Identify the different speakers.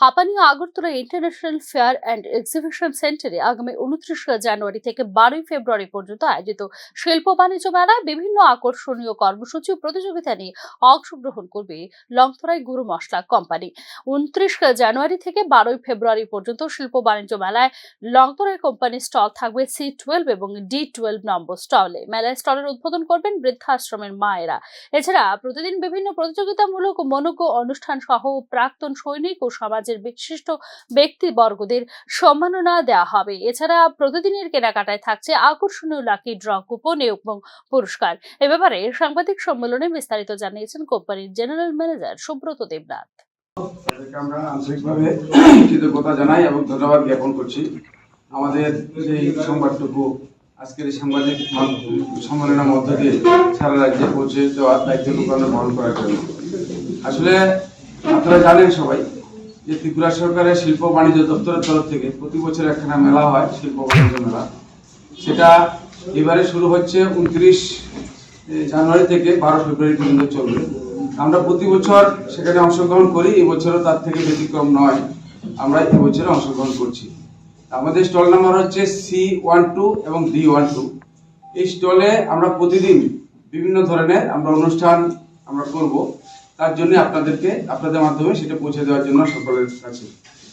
Speaker 1: হাপানি Agartala international fair and exhibition সেন্টারে আগামী 29 জানুয়ারি থেকে 12 ফেব্রুয়ারি পর্যন্ত আয়োজিত শিল্প বাণিজ্য মেলায় বিভিন্ন আকর্ষণীয় কর্মসূচি ও প্রতিযোগিতা নিয়ে অংশগ্রহণ করবে লংথরাই গুরু মশলা কোম্পানি। 29 জানুয়ারি থেকে 12 ফেব্রুয়ারি পর্যন্ত শিল্প বাণিজ্য মেলায় লংথরাই কোম্পানির স্টল থাকবে C12 এবং D12 নম্বর স্টলে। মেলায় স্টলের উদ্বোধন করবেন বৃদ্ধাশ্রমের মায়েরা। এছাড়া প্রতিদিন বিভিন্ন প্রতিযোগিতামূলক মনোজ্ঞ অনুষ্ঠান সহ প্রাক্তন সৈনিক ও সমাজের বিশিষ্ট ব্যক্তিবর্গদের সম্মাননা দেওয়া হবে। এছাড়া প্রতিদিনের কেনাকাটায় থাকছে আকর্ষণীয় লাকি ড্র কুপন এবং পুরস্কার। এ ব্যাপারে সাংবাদিক সম্মেলনে বিস্তারিত জানিয়েছেন কোম্পানির জেনারেল ম্যানেজার সুব্রত দেবনাথ।
Speaker 2: আমরা আন্তরিকভাবে কৃতজ্ঞতা জানাই এবং ধন্যবাদ জ্ঞাপন করছি আমাদের এই সংবাদটুকু আজকের এই সাংবাদিক সম্মেলনের মধ্য দিয়ে সারা রাজ্যে পৌঁছে দেওয়ার দায়িত্ব গ্রহণ করার জন্য। আসলে আপনারা জানেন সবাই যে ত্রিপুরা সরকারের শিল্প বাণিজ্য দপ্তরের তরফ থেকে প্রতি বছর একখানা মেলা হয়, শিল্প বাণিজ্য মেলা। সেটা এবারে শুরু হচ্ছে 29 জানুয়ারি থেকে 12 ফেব্রুয়ারি পর্যন্ত চলবে। আমরা প্রতি বছর সেখানে অংশগ্রহণ করি, এবছরও তার থেকে ব্যতিক্রম নয়, আমরা এবছরে অংশগ্রহণ করছি। আমাদের স্টল নাম্বার হচ্ছে C12 এবং D12। এই স্টলে আমরা প্রতিদিন বিভিন্ন ধরনের অনুষ্ঠান করব, তার জন্য আপনাদের মাধ্যমে সেটা পৌঁছে দেওয়ার জন্য সকলের কাছে